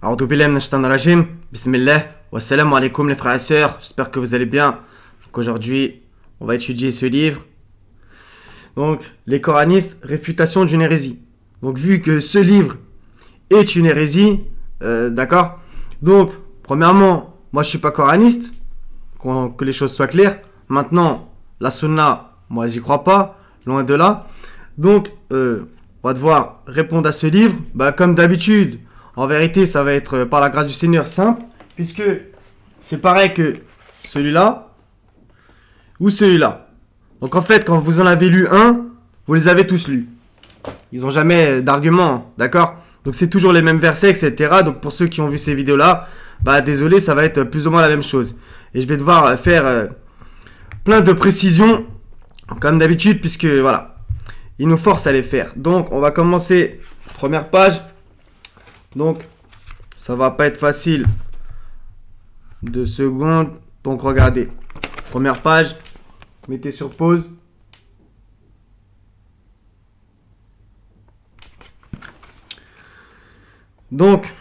A'udhu billahi minash shaitanir rajim. Bismillah. Wassalamu alaikum les frères et sœurs. J'espère que vous allez bien. Donc aujourd'hui, on va étudier ce livre. Donc, les coranistes, réfutation d'une hérésie. Donc, vu que ce livre est une hérésie, d'accord. Donc, premièrement, moi je suis pas coraniste, que les choses soient claires. Maintenant, la sunna, moi j'y crois pas, loin de là. Donc, on va devoir répondre à ce livre, comme d'habitude. En vérité, ça va être par la grâce du Seigneur simple, puisque c'est pareil que celui-là ou celui-là. Donc en fait, quand vous en avez lu un, vous les avez tous lus. Ils n'ont jamais d'argument, d'accord? Donc c'est toujours les mêmes versets, etc. Donc pour ceux qui ont vu ces vidéos-là, désolé, ça va être plus ou moins la même chose. Et je vais devoir faire plein de précisions, comme d'habitude, puisque voilà, il nous force à les faire. Donc on va commencer, première page. Donc ça va pas être facile. 2 secondes. Donc regardez, première page, mettez sur pause. Donc,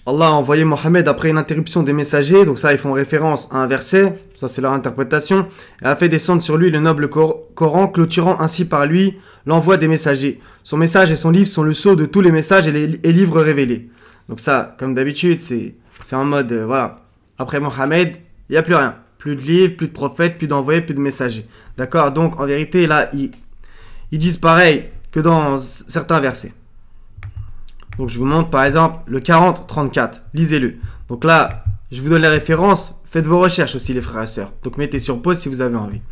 Allah a envoyé Mohammed après une interruption des messagers. Donc ça, ils font référence à un verset. Ça, c'est leur interprétation. Et a fait descendre sur lui le noble Coran, clôturant ainsi par lui l'envoi des messagers. Son message et son livre sont le sceau de tous les messages et livres révélés. Donc ça, comme d'habitude, c'est en mode, voilà. Après Mohammed, il n'y a plus rien. Plus de livres, plus de prophètes, plus d'envoyés, plus de messagers. D'accord? Donc, en vérité, là, ils disent pareil que dans certains versets. Donc, je vous montre, par exemple, le 40-34. Lisez-le. Donc là, je vous donne les références. Faites vos recherches aussi, les frères et sœurs. Donc, mettez sur pause si vous avez envie.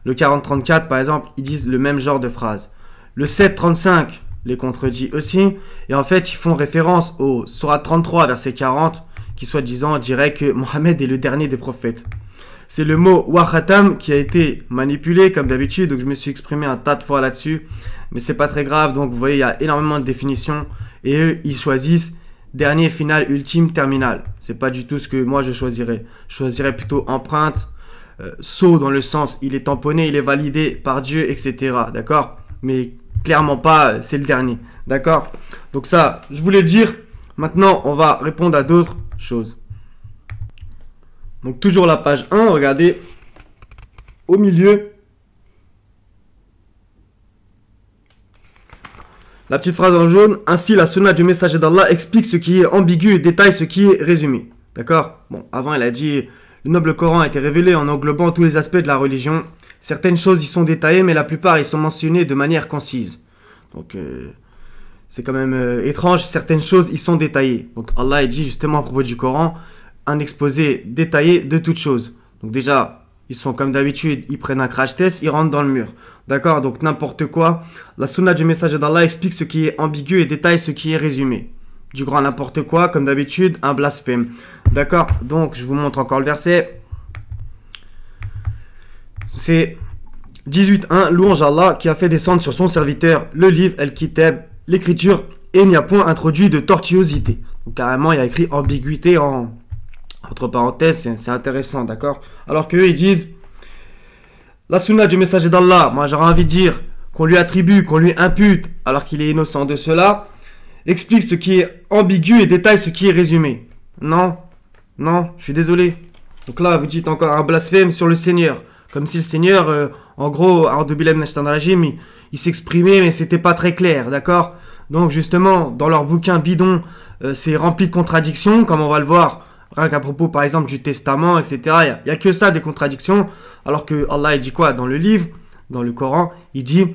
Le 40-34, par exemple, ils disent le même genre de phrase. Le 7-35 les contredit aussi. Et en fait, ils font référence au Sourate 33, verset 40, qui soi-disant dirait que Mohammed est le dernier des prophètes. C'est le mot Wahatam qui a été manipulé comme d'habitude, donc je me suis exprimé un tas de fois là-dessus, mais c'est pas très grave. Donc vous voyez, il y a énormément de définitions et eux, ils choisissent dernier, final, ultime, terminal. C'est pas du tout ce que moi je choisirais. Je choisirais plutôt empreinte, sceau dans le sens il est tamponné, il est validé par Dieu, etc. D'accord? Mais clairement pas, c'est le dernier. D'accord? Donc ça, je voulais le dire. Maintenant, on va répondre à d'autres choses. Donc toujours la page 1, regardez, au milieu, la petite phrase en jaune. Ainsi, la sunna du messager d'Allah explique ce qui est ambigu et détaille ce qui est résumé. D'accord? Bon, avant, elle a dit, le noble Coran a été révélé en englobant tous les aspects de la religion. Certaines choses y sont détaillées, mais la plupart y sont mentionnées de manière concise. Donc, c'est quand même étrange, certaines choses y sont détaillées. Donc Allah a dit justement à propos du Coran, un exposé détaillé de toutes choses. Donc déjà, ils sont comme d'habitude, ils prennent un crash test, ils rentrent dans le mur. D'accord? Donc n'importe quoi. La sunna du messager d'Allah explique ce qui est ambigu et détaille ce qui est résumé. Du grand n'importe quoi, comme d'habitude, un blasphème. D'accord? Donc je vous montre encore le verset. C'est 18.1, louange à Allah qui a fait descendre sur son serviteur le livre El-Kitab, l'écriture, et il n'y a point introduit de tortuosité. Donc carrément, il y a écrit ambiguïté entre parenthèses, c'est intéressant, d'accord? Alors qu'eux, ils disent, la sunna du messager d'Allah, moi j'aurais envie de dire, qu'on lui attribue, qu'on lui impute, alors qu'il est innocent de cela, explique ce qui est ambigu et détaille ce qui est résumé. Non, non, je suis désolé. Donc là, vous dites encore un blasphème sur le Seigneur. Comme si le Seigneur, en gros, A'udhu billahi minash shaitanir rajim, il s'exprimait, mais c'était pas très clair, d'accord? Donc justement, dans leur bouquin bidon, c'est rempli de contradictions, comme on va le voir, rien qu'à propos, par exemple, du testament, etc. Il n'y a que ça, des contradictions, alors que Allah, il dit quoi? Dans le livre, dans le Coran, il dit,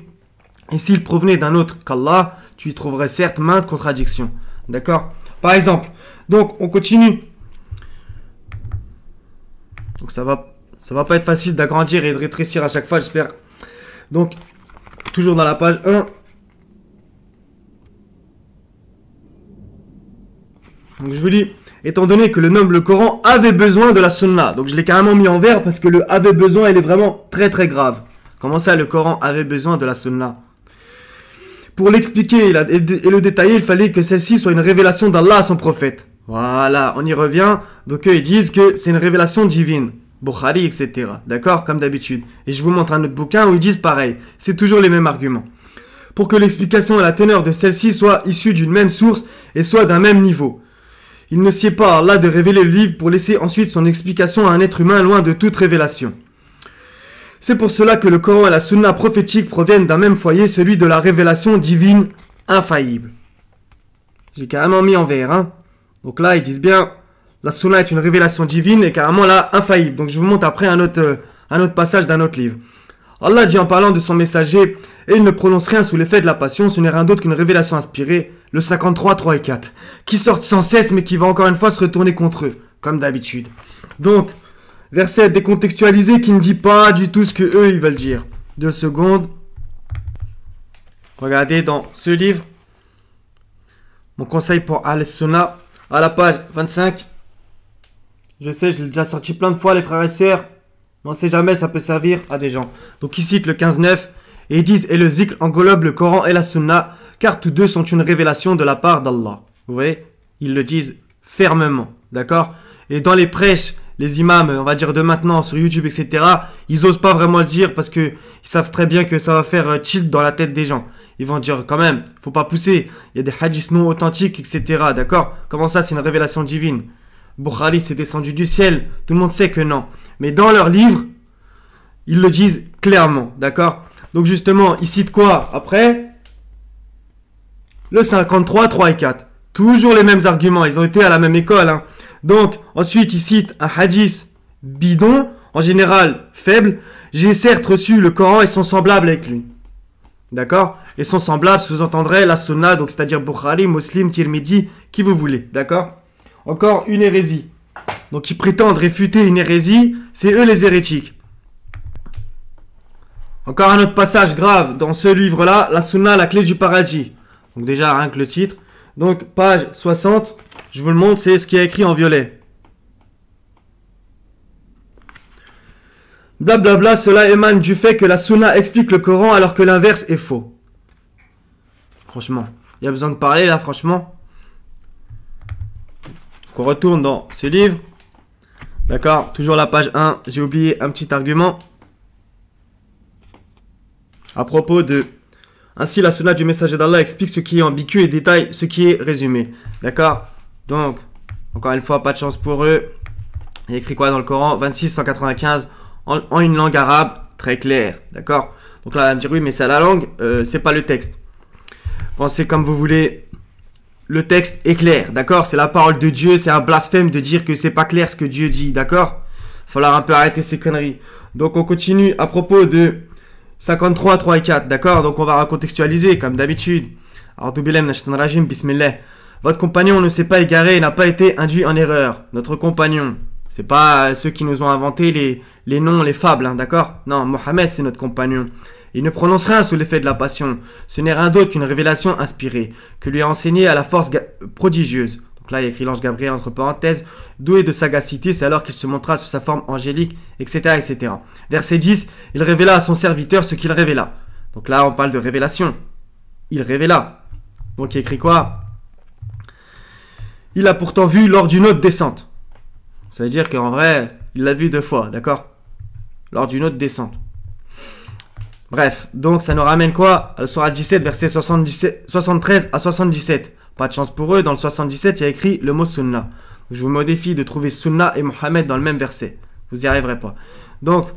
et s'il provenait d'un autre qu'Allah, tu y trouverais certes maintes contradictions, d'accord? Par exemple, donc, on continue. Donc ça va pas être facile d'agrandir et de rétrécir à chaque fois, j'espère. Donc, toujours dans la page 1. Donc, je vous dis, étant donné que le noble Coran avait besoin de la sunna. Donc, je l'ai carrément mis en vert parce que le avait besoin, il est vraiment très très grave. Comment ça, le Coran avait besoin de la sunna? Pour l'expliquer et le détailler, il fallait que celle-ci soit une révélation d'Allah à son prophète. Voilà, on y revient. Donc, eux, ils disent que c'est une révélation divine. Bukhari, etc. D'accord? Comme d'habitude. Et je vous montre un autre bouquin où ils disent pareil. C'est toujours les mêmes arguments. Pour que l'explication et la teneur de celle-ci soient issues d'une même source et soient d'un même niveau. Il ne sied pas à Allah de révéler le livre pour laisser ensuite son explication à un être humain loin de toute révélation. C'est pour cela que le Coran et la Sunna prophétique proviennent d'un même foyer, celui de la révélation divine infaillible. J'ai carrément mis en vert, hein. Donc là, ils disent bien, la Sunna est une révélation divine et carrément là, infaillible. Donc je vous montre après un autre passage d'un autre livre. Allah dit en parlant de son messager, et il ne prononce rien sous l'effet de la passion, ce n'est rien d'autre qu'une révélation inspirée, le 53, 3 et 4, qui sortent sans cesse mais qui va encore une fois se retourner contre eux, comme d'habitude. Donc, verset décontextualisé qui ne dit pas du tout ce que eux ils veulent dire. 2 secondes. Regardez dans ce livre, mon conseil pour Al-Sunnah, à la page 25. Je sais, je l'ai déjà sorti plein de fois les frères et sœurs. On ne sait jamais, ça peut servir à des gens. Donc ils citent le 15-9 et ils disent « Et le zikr englobe le Coran et la Sunna, car tous deux sont une révélation de la part d'Allah. » Vous voyez, ils le disent fermement, d'accord? Et dans les prêches, les imams, on va dire de maintenant, sur YouTube, etc., ils osent pas vraiment le dire parce qu'ils savent très bien que ça va faire tilt dans la tête des gens. Ils vont dire quand même, faut pas pousser, il y a des hadiths non authentiques, etc., d'accord? Comment ça, c'est une révélation divine? Bukhari s'est descendu du ciel, tout le monde sait que non. Mais dans leurs livres, ils le disent clairement, d'accord? Donc justement, ils citent quoi après? Le 53, 3 et 4. Toujours les mêmes arguments, ils ont été à la même école, hein. Donc, ensuite, ils citent un hadith bidon, en général faible. J'ai certes reçu le Coran et sont semblables avec lui. D'accord? Et sont semblables, sous-entendrait la Sunna, donc c'est-à-dire Bukhari, Muslim, Tirmidhi, qui vous voulez, d'accord? Encore une hérésie. Donc ils prétendent réfuter une hérésie, c'est eux les hérétiques. Encore un autre passage grave dans ce livre-là, la Sunna, la clé du paradis. Donc déjà, rien que le titre. Donc page 60, je vous le montre, c'est ce qui est écrit en violet. Blablabla, cela émane du fait que la Sunna explique le Coran alors que l'inverse est faux. Franchement, il y a besoin de parler là, franchement. Donc on retourne dans ce livre. D'accord, toujours la page 1, j'ai oublié un petit argument. À propos de... Ainsi, la Sunna du messager d'Allah explique ce qui est ambigu et détaille ce qui est résumé. D'accord? Donc, encore une fois, pas de chance pour eux. Il y a écrit quoi dans le Coran? 26, 195, en une langue arabe très claire. D'accord? Donc là, on va me dire, oui, mais c'est la langue, c'est pas le texte. Pensez comme vous voulez. Le texte est clair, d'accord? C'est la parole de Dieu, c'est un blasphème de dire que c'est pas clair ce que Dieu dit, d'accord? Il va falloir un peu arrêter ces conneries. Donc on continue à propos de 53, 3 et 4, d'accord? Donc on va recontextualiser comme d'habitude. Bismillah. Votre compagnon ne s'est pas égaré et n'a pas été induit en erreur. Notre compagnon, c'est pas ceux qui nous ont inventé les noms, les fables, hein, d'accord? Non, Mohammed c'est notre compagnon. Il ne prononce rien sous l'effet de la passion. Ce n'est rien d'autre qu'une révélation inspirée, que lui a enseigné à la force prodigieuse. Donc là, il y a écrit l'ange Gabriel entre parenthèses, doué de sagacité, c'est alors qu'il se montra sous sa forme angélique, etc., etc. Verset 10, il révéla à son serviteur ce qu'il révéla. Donc là, on parle de révélation. Il révéla. Donc il y a écrit quoi? Il a pourtant vu lors d'une autre descente. Ça veut dire qu'en vrai, il l'a vu 2 fois, d'accord? Lors d'une autre descente. Bref, donc ça nous ramène quoi? Le sourate 17, verset 73 à 77. Pas de chance pour eux, dans le 77, il y a écrit le mot Sunna. Je vous mets au défi de trouver Sunna et Mohammed dans le même verset. Vous n'y arriverez pas. Donc,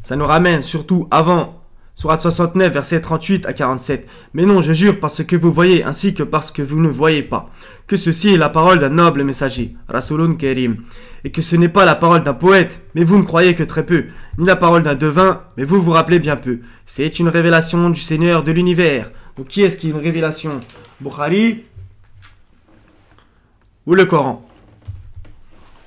ça nous ramène surtout avant, sourate 69, verset 38 à 47. Mais non, je jure parce que vous voyez, ainsi que parce que vous ne voyez pas, que ceci est la parole d'un noble messager, Rasulun Karim, et que ce n'est pas la parole d'un poète, mais vous ne croyez que très peu, ni la parole d'un devin, mais vous vous rappelez bien peu. C'est une révélation du Seigneur de l'univers. Donc qui est-ce qui est une révélation? Bukhari ou le Coran?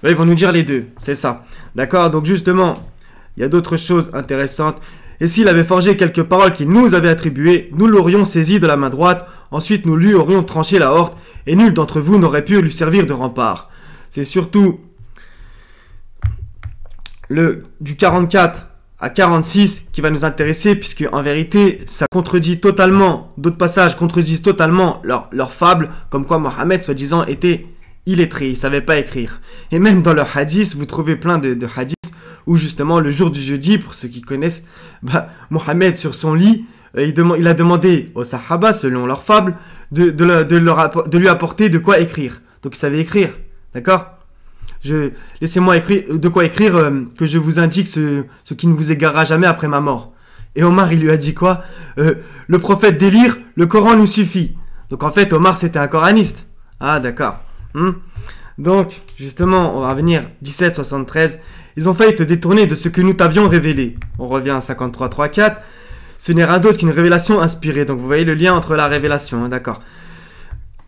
Ils vont nous dire les deux, c'est ça. D'accord? Donc justement, il y a d'autres choses intéressantes. Et s'il avait forgé quelques paroles qu'il nous avait attribuées, nous l'aurions saisi de la main droite, ensuite nous lui aurions tranché la horte, et nul d'entre vous n'aurait pu lui servir de rempart. C'est surtout du 44 à 46 qui va nous intéresser, puisque en vérité, ça contredit totalement, d'autres passages contredisent totalement leur fable, comme quoi Mohammed, soi-disant, était illettré, il ne savait pas écrire. Et même dans leur hadith, vous trouvez plein de hadiths où justement, le jour du jeudi, pour ceux qui connaissent, Mohammed sur son lit, il a demandé aux Sahaba, selon leur fable, de lui apporter de quoi écrire. Donc il savait écrire. D'accord? Laissez-moi écrire, de quoi écrire que je vous indique ce qui ne vous égarera jamais après ma mort. Et Omar, il lui a dit quoi? Le prophète délire, le Coran nous suffit. Donc en fait, Omar, c'était un coraniste. Ah, d'accord. Donc, justement, on va revenir 1773. Ils ont failli te détourner de ce que nous t'avions révélé. On revient à 53.3.4. Ce n'est rien d'autre qu'une révélation inspirée. Donc vous voyez le lien entre la révélation, hein, d'accord.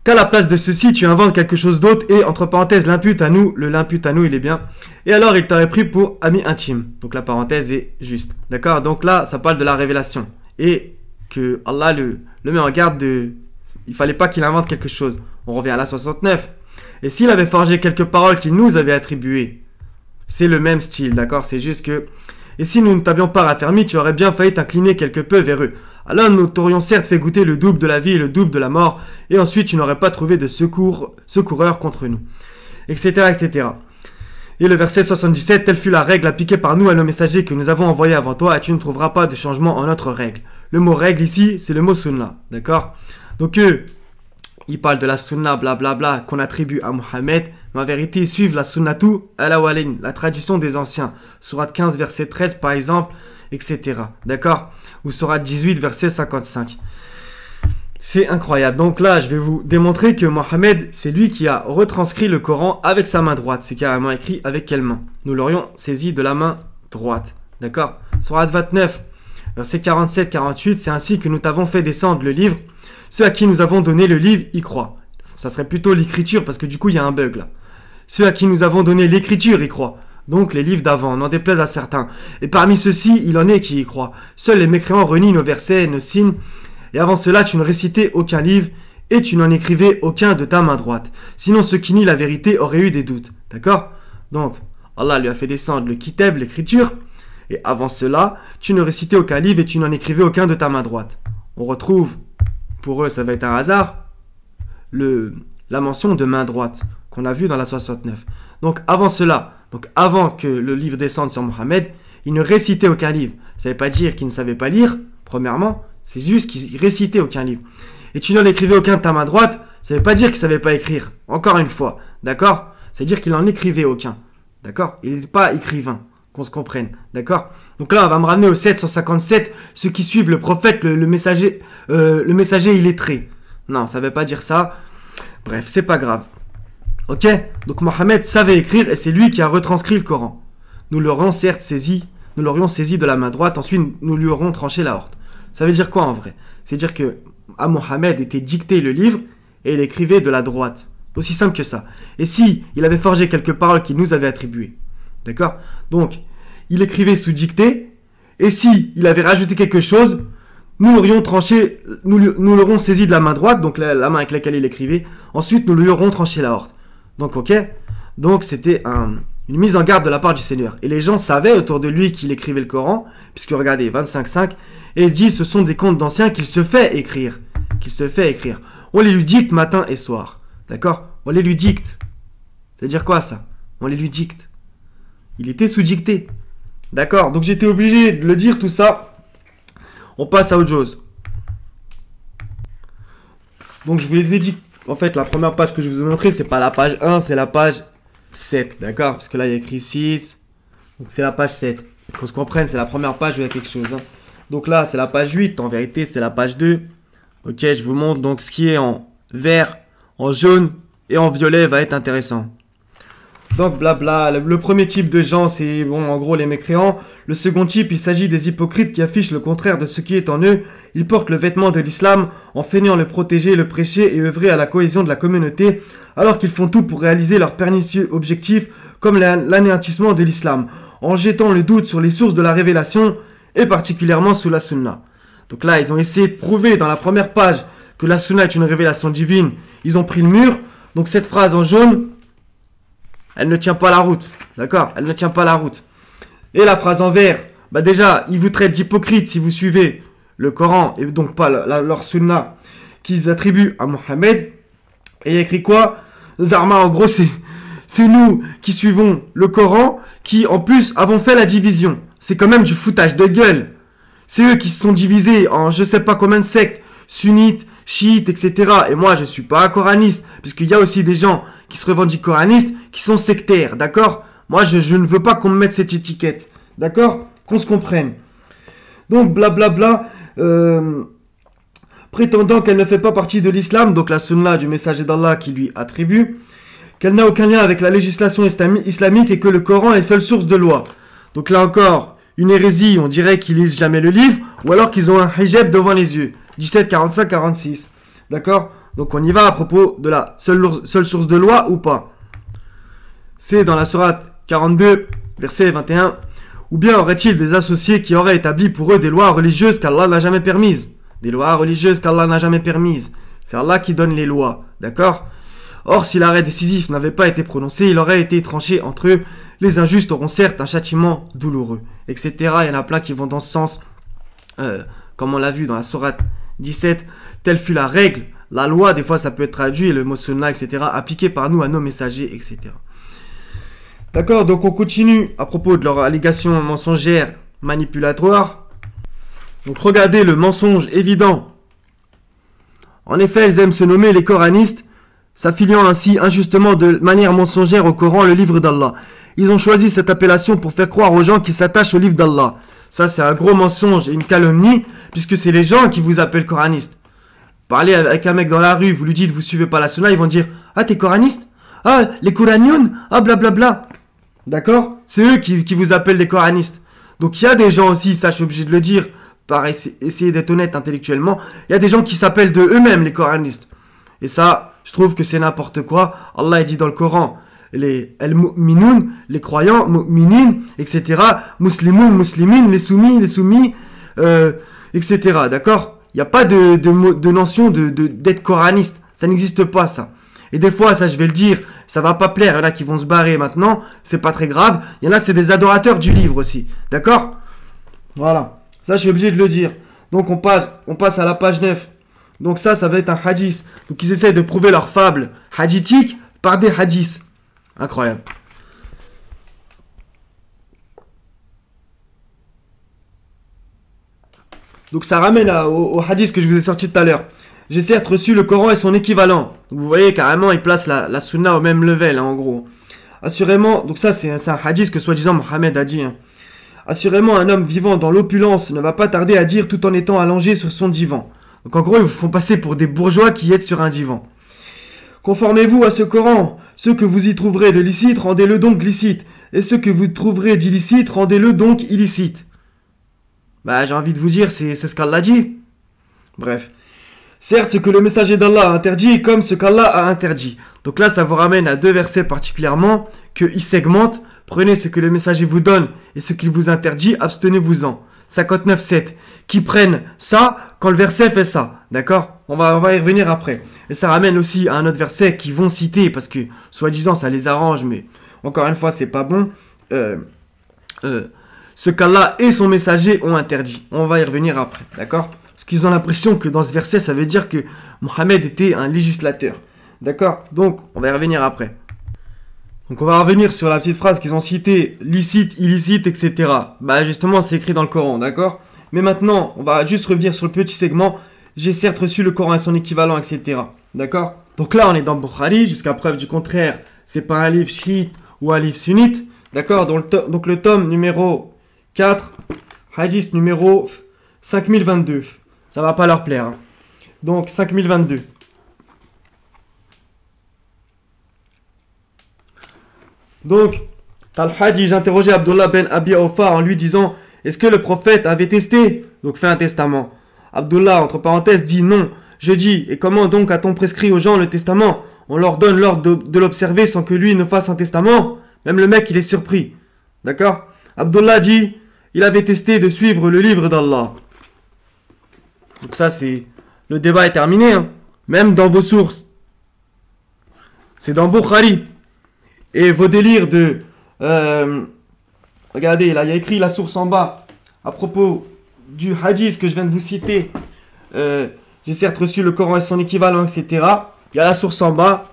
Qu'à la place de ceci, tu inventes quelque chose d'autre et, entre parenthèses, l'impute à nous. Le l'impute à nous, il est bien. Et alors, il t'aurait pris pour ami intime. Donc la parenthèse est juste. D'accord? Donc là, ça parle de la révélation. Et que Allah le met en garde de... Il fallait pas qu'il invente quelque chose. On revient à la 69. Et s'il avait forgé quelques paroles qu'il nous avait attribuées, c'est le même style, d'accord? C'est juste que... Et si nous ne t'avions pas raffermi, tu aurais bien failli t'incliner quelque peu vers eux. Alors nous t'aurions certes fait goûter le double de la vie et le double de la mort, et ensuite tu n'aurais pas trouvé de secoureur contre nous, etc., etc. Et le verset 77, telle fut la règle appliquée par nous à nos messagers que nous avons envoyés avant toi, et tu ne trouveras pas de changement en notre règle. Le mot règle ici, c'est le mot sunna, d'accord? Donc eux, ils parlent de la sunna, blablabla, qu'on attribue à Mohammed, mais en vérité, ils suivent la sunnatu al-awwalin, la tradition des anciens. Sourate 15, verset 13, par exemple, etc. D'accord? Ou Sourate 18, verset 55. C'est incroyable. Donc là, je vais vous démontrer que Mohammed, c'est lui qui a retranscrit le Coran avec sa main droite. C'est carrément écrit avec quelle main? Nous l'aurions saisi de la main droite. D'accord? Sourate 29, verset 47-48, c'est ainsi que nous t'avons fait descendre le livre. Ceux à qui nous avons donné le livre y croient. Ça serait plutôt l'écriture parce que du coup il y a un bug là. Ceux à qui nous avons donné l'écriture y croient. Donc les livres d'avant, n'en déplaise à certains. Et parmi ceux-ci, il en est qui y croient. Seuls les mécréants renient nos versets, nos signes. Et avant cela, tu ne récitais aucun livre et tu n'en écrivais aucun de ta main droite. Sinon ceux qui nient la vérité auraient eu des doutes. D'accord? Donc Allah lui a fait descendre le kitab, l'écriture. Et avant cela, tu ne récitais aucun livre et tu n'en écrivais aucun de ta main droite. On retrouve... Pour eux, ça va être un hasard, la mention de main droite qu'on a vu dans la 69. Donc avant cela, donc avant que le livre descende sur Mohammed, il ne récitait aucun livre. Ça ne veut pas dire qu'il ne savait pas lire, premièrement, c'est juste qu'il récitait aucun livre. Et tu n'en écrivais aucun de ta main droite, ça ne veut pas dire qu'il ne savait pas écrire. Encore une fois, d'accord? C'est-à-dire qu'il n'en écrivait aucun. D'accord? Il n'est pas écrivain. Qu'on se comprenne, d'accord? Donc là, on va me ramener au 757, ceux qui suivent le prophète, le messager illettré. Non, ça veut pas dire ça. Bref, c'est pas grave. Ok? Donc Mohammed savait écrire et c'est lui qui a retranscrit le Coran. Nous l'aurions certes saisi, de la main droite, ensuite nous lui aurons tranché la horte. Ça veut dire quoi en vrai? C'est-à-dire que à Mohammed était dicté le livre et il écrivait de la droite. Aussi simple que ça. Et si il avait forgé quelques paroles qu'il nous avait attribuées, d'accord? Donc, il écrivait sous dictée, et si il avait rajouté quelque chose, nous l'aurions tranché, nous l'aurons saisi de la main droite, donc la main avec laquelle il écrivait, ensuite nous lui aurons tranché la horte. Donc, ok? Donc, c'était une mise en garde de la part du Seigneur. Et les gens savaient autour de lui qu'il écrivait le Coran, puisque regardez, 25.5, et il dit, ce sont des contes d'anciens qu'il se fait écrire. On les lui dicte matin et soir. D'accord? On les lui dicte. C'est-à-dire quoi ça? On les lui dicte. Il était sous dictée. D'accord, donc j'étais obligé de le dire tout ça. On passe à autre chose. Donc je vous les ai dit. En fait, la première page que je vous ai montré, c'est pas la page 1, c'est la page 7. D'accord? Parce que là, il y a écrit 6. Donc c'est la page 7. Qu'on se comprenne, c'est la première page où il y a quelque chose. Hein. Donc là, c'est la page 8. En vérité, c'est la page 2. Ok, je vous montre donc ce qui est en vert, en jaune et en violet va être intéressant. Donc blabla, le premier type de gens c'est bon en gros les mécréants. Le second type il s'agit des hypocrites qui affichent le contraire de ce qui est en eux. Ils portent le vêtement de l'islam en feignant le protéger, le prêcher et œuvrer à la cohésion de la communauté alors qu'ils font tout pour réaliser leur pernicieux objectif comme l'anéantissement de l'islam en jetant le doute sur les sources de la révélation et particulièrement sous la sunna. Donc là ils ont essayé de prouver dans la première page que la sunna est une révélation divine. Ils ont pris le mur. Donc cette phrase en jaune elle ne tient pas la route, d'accord? Elle ne tient pas la route. Et la phrase en vert, bah déjà, ils vous traitent d'hypocrites si vous suivez le Coran et donc pas leur sunna qu'ils attribuent à Mohammed. Et il y a écrit quoi? Zarma, en gros, c'est nous qui suivons le Coran qui, en plus, avons fait la division. C'est quand même du foutage de gueule. C'est eux qui se sont divisés en je sais pas combien de sectes, sunnites, chiites, etc. Et moi, je suis pas coraniste, puisqu'il y a aussi des gens qui se revendiquent coranistes, qui sont sectaires, d'accord? Moi, je ne veux pas qu'on me mette cette étiquette, d'accord? Qu'on se comprenne. Donc, blablabla, prétendant qu'elle ne fait pas partie de l'islam, donc la sunna du messager d'Allah qui lui attribue, qu'elle n'a aucun lien avec la législation islamique et que le Coran est seule source de loi. Donc là encore, une hérésie, on dirait qu'ils lisent jamais le livre, ou alors qu'ils ont un hijab devant les yeux. 17, 45, 46. D'accord? Donc on y va à propos de la seule source de loi ou pas. C'est dans la sourate 42, verset 21. Ou bien aurait-il des associés qui auraient établi pour eux des lois religieuses qu'Allah n'a jamais permises. Des lois religieuses qu'Allah n'a jamais permises. C'est Allah qui donne les lois. D'accord? Or, si l'arrêt décisif n'avait pas été prononcé, il aurait été tranché entre eux. Les injustes auront certes un châtiment douloureux, etc. Il y en a plein qui vont dans ce sens, comme on l'a vu dans la sourate 17. Telle fut la règle, la loi, des fois ça peut être traduit, le mot sunna, etc. appliqué par nous à nos messagers, etc. D'accord, donc on continue à propos de leur allégation mensongère manipulatoire. Donc regardez le mensonge évident. En effet, ils aiment se nommer les coranistes, s'affiliant ainsi injustement de manière mensongère au Coran, le livre d'Allah. Ils ont choisi cette appellation pour faire croire aux gens qui s'attachent au livre d'Allah. Ça, c'est un gros mensonge et une calomnie, puisque c'est les gens qui vous appellent coranistes. Parlez avec un mec dans la rue, vous lui dites, vous suivez pas la sunna, ils vont dire, ah, t'es coraniste? Ah, les coranions? Ah, blablabla. D'accord? C'est eux qui vous appellent des coranistes. Donc, il y a des gens aussi, ça, je suis obligé de le dire, par essayer d'être honnête intellectuellement, il y a des gens qui s'appellent de eux-mêmes les coranistes. Et ça, je trouve que c'est n'importe quoi. Allah a dit dans le Coran, les al-mu'minoun, les croyants, mu'minin, etc. Muslimoun, muslimin, les soumis, etc. D'accord? Il n'y a pas de notion d'être coraniste. Ça n'existe pas, ça. Et des fois, ça, je vais le dire, ça va pas plaire. Il y en a qui vont se barrer maintenant. C'est pas très grave. Il y en a, c'est des adorateurs du livre aussi. D'accord? Voilà. Ça, je suis obligé de le dire. Donc, on passe à la page 9. Donc ça va être un hadith. Donc ils essaient de prouver leur fable hadithique par des hadiths. Incroyable. Donc ça ramène au hadith que je vous ai sorti tout à l'heure. J'ai certes reçu le Coran et son équivalent. Donc, vous voyez carrément, ils placent la sunna au même level, hein, en gros. Assurément, donc ça c'est un hadith que soi-disant Mohammed a dit. Hein. Assurément, un homme vivant dans l'opulence ne va pas tarder à dire tout en étant allongé sur son divan. Donc en gros, ils vous font passer pour des bourgeois qui êtes sur un divan. Conformez-vous à ce Coran. Ce que vous y trouverez de licite, rendez-le donc licite. Et ce que vous trouverez d'illicite, rendez-le donc illicite. Bah, j'ai envie de vous dire, c'est ce qu'Allah dit. Bref. Certes, ce que le messager d'Allah a interdit, comme ce qu'Allah a interdit. Donc là, ça vous ramène à deux versets particulièrement, qu'ils segmentent. Prenez ce que le messager vous donne et ce qu'il vous interdit, abstenez-vous-en. 59.7. Qui prennent ça quand le verset fait ça. D'accord? On va y revenir après. Et ça ramène aussi à un autre verset qu'ils vont citer parce que, soi-disant, ça les arrange, mais encore une fois, c'est pas bon. Ce qu'Allah et son messager ont interdit. On va y revenir après. D'accord? Parce qu'ils ont l'impression que dans ce verset, ça veut dire que Mohammed était un législateur. D'accord? Donc, on va y revenir après. Donc on va revenir sur la petite phrase qu'ils ont citée, licite, illicite, etc. Bah justement, c'est écrit dans le Coran, d'accord? Mais maintenant, on va juste revenir sur le petit segment. J'ai certes reçu le Coran et son équivalent, etc. D'accord? Donc là, on est dans Bukhari, jusqu'à preuve du contraire. C'est pas un livre chiite ou un livre sunnite. D'accord? Donc le tome numéro 4, hadith numéro 5022. Ça va pas leur plaire. Hein. Donc 5022. Donc, Al-Hadi, j'interrogeais Abdullah ben Abi Awfa en lui disant, est-ce que le prophète avait testé? Donc fait un testament. Abdullah, entre parenthèses, dit non. Je dis, et comment donc a-t-on prescrit aux gens le testament? On leur donne l'ordre de l'observer sans que lui ne fasse un testament? Même le mec, il est surpris. D'accord? Abdullah dit, il avait testé de suivre le livre d'Allah. Donc ça, c'est... Le débat est terminé, hein. Même dans vos sources. C'est dans Bukhari. Et vos délires de... regardez, là, il y a écrit la source en bas. À propos du hadith que je viens de vous citer. J'ai certes reçu le Coran et son équivalent, etc. Il y a la source en bas.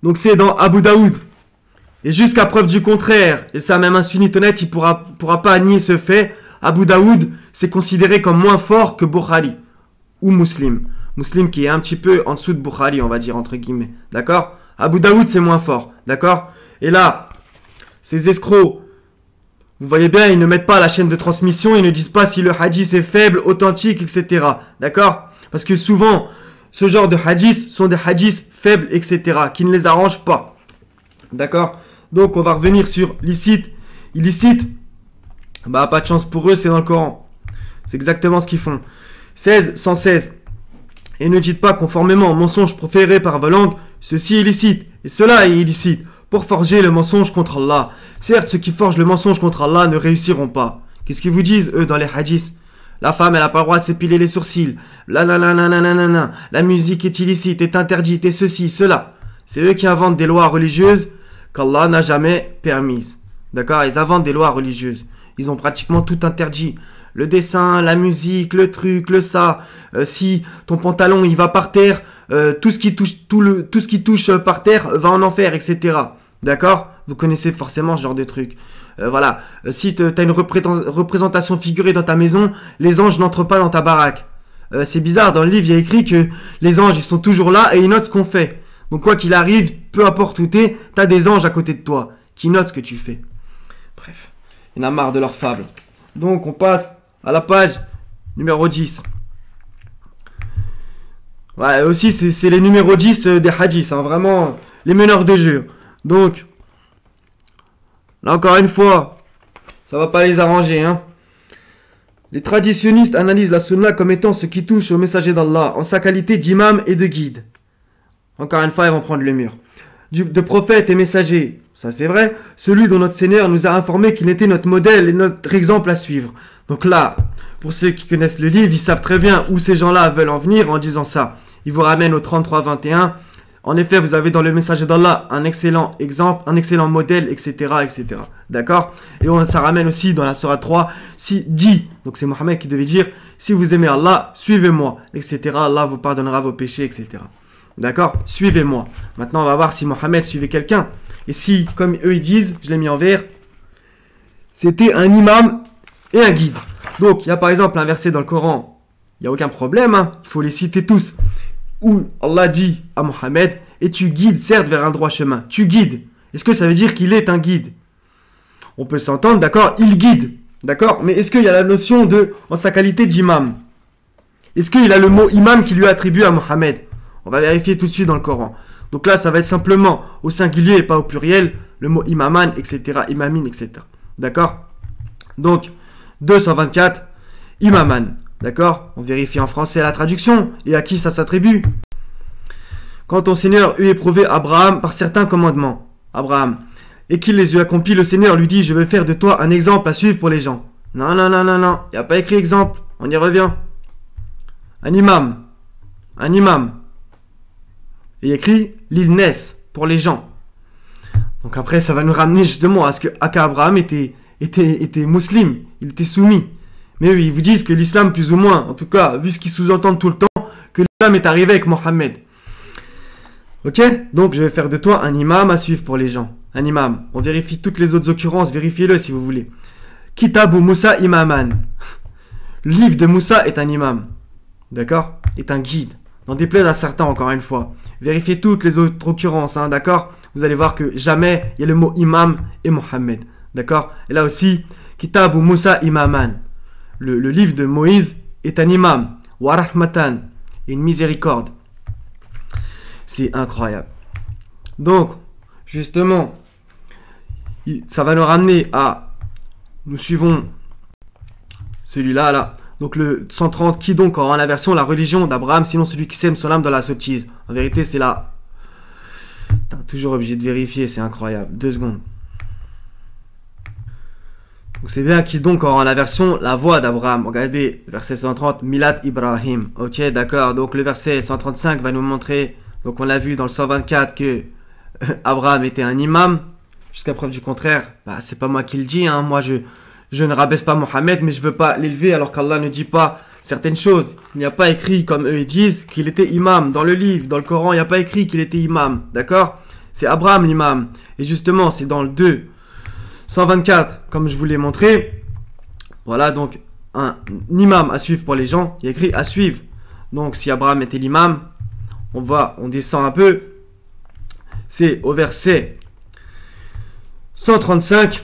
Donc c'est dans Abu Daoud. Et jusqu'à preuve du contraire, et ça même un sunnite honnête, il pourra pas nier ce fait, Abu Daoud, c'est considéré comme moins fort que Bukhari ou Muslim. Muslim qui est un petit peu en dessous de Bukhari, on va dire, entre guillemets. D'accord? Abu Daoud, c'est moins fort. D'accord? Et là, ces escrocs, vous voyez bien, ils ne mettent pas la chaîne de transmission, ils ne disent pas si le hadith est faible, authentique, etc. D'accord? Parce que souvent, ce genre de hadiths sont des hadiths faibles, etc. qui ne les arrangent pas. D'accord? Donc, on va revenir sur licite, illicite. Bah, pas de chance pour eux, c'est dans le Coran. C'est exactement ce qu'ils font. 116. Et ne dites pas conformément au mensonge proféré par vos langues, ceci est illicite, et cela est illicite, pour forger le mensonge contre Allah. Certes, ceux qui forgent le mensonge contre Allah ne réussiront pas. Qu'est-ce qu'ils vous disent, eux, dans les hadiths? La femme, elle n'a pas le droit de s'épiler les sourcils. La musique est illicite, est interdite, et ceci, cela. C'est eux qui inventent des lois religieuses qu'Allah n'a jamais permises. D'accord? Ils inventent des lois religieuses. Ils ont pratiquement tout interdit. Le dessin, la musique, le truc, le ça. Si ton pantalon il va par terre, tout ce qui touche par terre va en enfer, etc. D'accord? Vous connaissez forcément ce genre de truc. Voilà. Si tu as une représentation figurée dans ta maison, les anges n'entrent pas dans ta baraque. C'est bizarre, dans le livre il y a écrit que les anges ils sont toujours là et ils notent ce qu'on fait. Donc quoi qu'il arrive, peu importe où t'es, t'as des anges à côté de toi qui notent ce que tu fais. Bref, il y en a marre de leurs fables. Donc on passe à la page numéro 10. Ouais, aussi c'est les numéros 10 des hadiths, hein, vraiment les meneurs de jeu. Donc, là encore une fois, ça va pas les arranger. Hein. Les traditionnistes analysent la sunna comme étant ce qui touche au messager d'Allah, en sa qualité d'imam et de guide. Encore une fois, ils vont prendre le mur. De prophète et messager, ça c'est vrai, celui dont notre Seigneur nous a informé qu'il était notre modèle et notre exemple à suivre. Donc là, pour ceux qui connaissent le livre, ils savent très bien où ces gens-là veulent en venir en disant ça. Ils vous ramènent au 33-21. En effet, vous avez dans le messager d'Allah un excellent exemple, un excellent modèle, etc. etc. D'accord? Et ça ramène aussi dans la Surah 3, dit, donc c'est Mohammed qui devait dire, si vous aimez Allah, suivez-moi, etc. Allah vous pardonnera vos péchés, etc. D'accord? Suivez-moi. Maintenant, on va voir si Mohammed suivait quelqu'un. Et si, comme eux ils disent, je l'ai mis en vert, c'était un imam et un guide. Donc, il y a par exemple un verset dans le Coran, il n'y a aucun problème, hein, il faut les citer tous, où Allah dit à Mohammed, et tu guides certes vers un droit chemin. Tu guides. Est-ce que ça veut dire qu'il est un guide? On peut s'entendre, d'accord, il guide, d'accord, mais est-ce qu'il y a la notion de, en sa qualité d'imam? Est-ce qu'il a le mot imam qui lui est attribué à Mohammed? On va vérifier tout de suite dans le Coran. Donc là, ça va être simplement au singulier et pas au pluriel, le mot imaman, etc., imamin, etc. D'accord? Donc, 224, imaman. D'accord? On vérifie en français la traduction et à qui ça s'attribue. Quand ton Seigneur eut éprouvé Abraham par certains commandements, Abraham, et qu'il les eut accomplis, le Seigneur lui dit, je vais faire de toi un exemple à suivre pour les gens. Non, non, non, non, non, il n'y a pas écrit exemple, on y revient. Un imam. Un imam. Et écrit l'ilness pour les gens. Donc après, ça va nous ramener justement à ce que Abraham était musulman, il était soumis. Mais oui, ils vous disent que l'islam, plus ou moins, en tout cas, vu ce qu'ils sous-entendent tout le temps, que l'islam est arrivé avec Mohammed. Ok? Donc je vais faire de toi un imam à suivre pour les gens. Un imam. On vérifie toutes les autres occurrences, vérifiez-le si vous voulez. Kitabu Musa imaman. Le livre de Moussa est un imam. D'accord? Est un guide. N'en déplaise à certains, encore une fois. Vérifiez toutes les autres occurrences, hein, d'accord? Vous allez voir que jamais il y a le mot imam et Mohammed. D'accord? Et là aussi, Kitabu Musa imaman. Le livre de Moïse est un imam. Wa rahmatan. Une miséricorde. C'est incroyable. Donc, justement, ça va nous ramener à... Nous suivons celui-là, là. Donc le 130, qui donc aura la version la religion d'Abraham, sinon celui qui sème son âme dans la sottise. En vérité, c'est là. T'es toujours obligé de vérifier, c'est incroyable. 2 secondes. Donc c'est bien qui donc aura la version la voix d'Abraham. Regardez, verset 130, Milad Ibrahim. Ok, d'accord. Donc le verset 135 va nous montrer, donc on l'a vu dans le 124 que Abraham était un imam. Jusqu'à preuve du contraire, bah, c'est pas moi qui le dis, hein. Moi je ne rabaisse pas Mohammed, mais je veux pas l'élever alors qu'Allah ne dit pas certaines choses. Il n'y a pas écrit, comme eux ils disent, qu'il était imam. Dans le livre, dans le Coran, il n'y a pas écrit qu'il était imam. D'accord? C'est Abraham l'imam. Et justement, c'est dans le 2, 124, comme je vous l'ai montré. Voilà, donc, un imam à suivre pour les gens. Il y a écrit à suivre. Donc si Abraham était l'imam, on descend un peu. C'est au verset 135.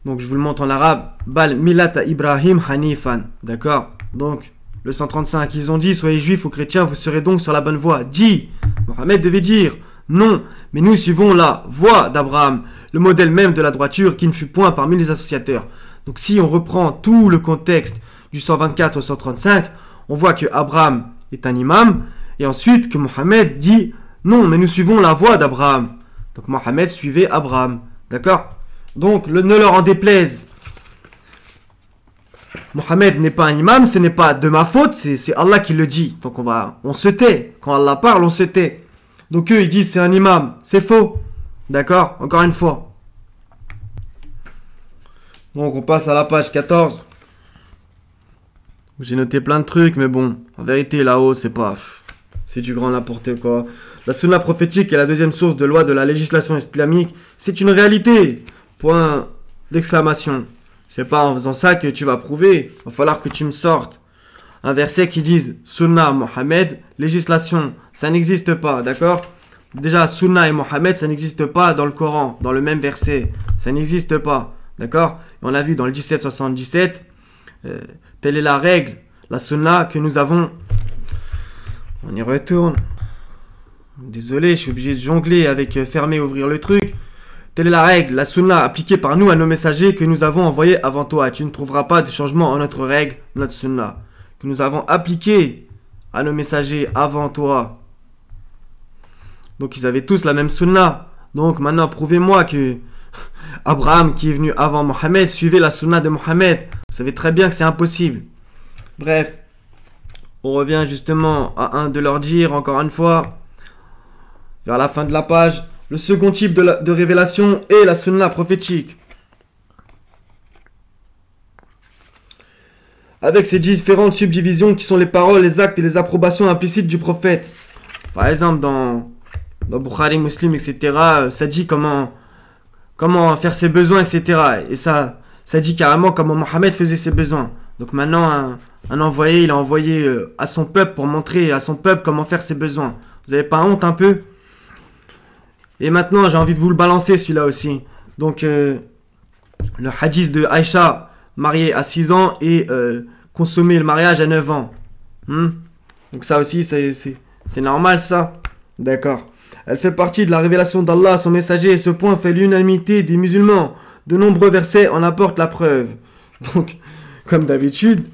Donc je vous le montre en arabe. Bal milata Ibrahim Hanifan. D'accord? Donc le 135, ils ont dit, soyez juifs ou chrétiens, vous serez donc sur la bonne voie. Dit, Mohammed devait dire, non, mais nous suivons la voie d'Abraham, le modèle même de la droiture qui ne fut point parmi les associateurs. Donc si on reprend tout le contexte du 124 au 135, on voit que Abraham est un imam, et ensuite que Mohammed dit, non, mais nous suivons la voie d'Abraham. Donc Mohammed suivait Abraham. D'accord? Donc ne leur en déplaise. Mohammed n'est pas un imam, ce n'est pas de ma faute, c'est Allah qui le dit. Donc on se tait. Quand Allah parle, on se tait. Donc eux, ils disent c'est un imam. C'est faux. D'accord? Encore une fois. Donc on passe à la page 14. J'ai noté plein de trucs, mais bon, en vérité, là-haut, c'est du grand n'importe quoi. La sunna prophétique est la deuxième source de loi de la législation islamique. C'est une réalité. Point d'exclamation. C'est pas en faisant ça que tu vas prouver. Il va falloir que tu me sortes un verset qui dise Sunna Mohammed, législation. Ça n'existe pas, d'accord? Déjà, Sunna et Mohammed, ça n'existe pas dans le Coran, dans le même verset. Ça n'existe pas, d'accord? On l'a vu dans le 1777. Telle est la règle, la Sunna que nous avons. On y retourne. Désolé, je suis obligé de jongler avec fermer et ouvrir le truc. Telle est la règle, la sunna appliquée par nous à nos messagers que nous avons envoyés avant toi. Tu ne trouveras pas de changement en notre règle, notre sunna, que nous avons appliquée à nos messagers avant toi. Donc ils avaient tous la même sunna. Donc maintenant prouvez-moi que Abraham qui est venu avant Mohammed suivait la sunna de Mohammed. Vous savez très bien que c'est impossible. Bref, on revient justement à un de leur dire encore une fois, vers la fin de la page. Le second type de révélation est la sunna prophétique. Avec ses différentes subdivisions qui sont les paroles, les actes et les approbations implicites du prophète. Par exemple, dans Bukhari, Muslim, etc., ça dit comment faire ses besoins, etc. Et ça dit carrément comment Mohammed faisait ses besoins. Donc maintenant, un envoyé, il a envoyé à son peuple pour montrer à son peuple comment faire ses besoins. Vous n'avez pas honte un peu ? Et maintenant, j'ai envie de vous le balancer celui-là aussi. Donc, le hadith de Aïcha, mariée à 6 ans et consommer le mariage à 9 ans. Donc ça aussi, c'est normal ça. D'accord. Elle fait partie de la révélation d'Allah, son messager, et ce point fait l'unanimité des musulmans. De nombreux versets en apportent la preuve. Donc, comme d'habitude,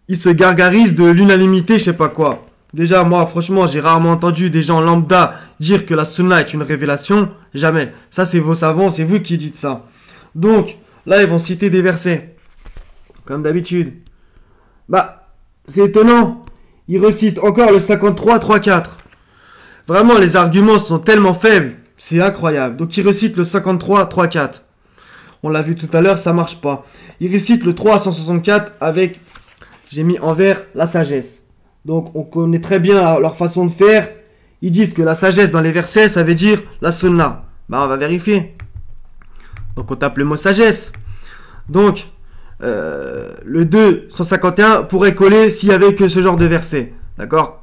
ils se gargarisent de l'unanimité, je sais pas quoi. Déjà, moi, franchement, j'ai rarement entendu des gens lambda dire que la sunna est une révélation. Jamais. Ça, c'est vos savants, c'est vous qui dites ça. Donc, là, ils vont citer des versets. Comme d'habitude. Bah, c'est étonnant. Ils recitent encore le 53, 3, 4. Vraiment, les arguments sont tellement faibles. C'est incroyable. Donc, ils recitent le 53, 3, 4. On l'a vu tout à l'heure, ça marche pas. Ils récitent le 3 à 164 avec, j'ai mis en vert, la sagesse. Donc, on connaît très bien leur façon de faire. Ils disent que la sagesse dans les versets, ça veut dire la sunna. Bah, on va vérifier. Donc, on tape le mot sagesse. Donc, le 2, 151 pourrait coller s'il y avait que ce genre de verset. D'accord?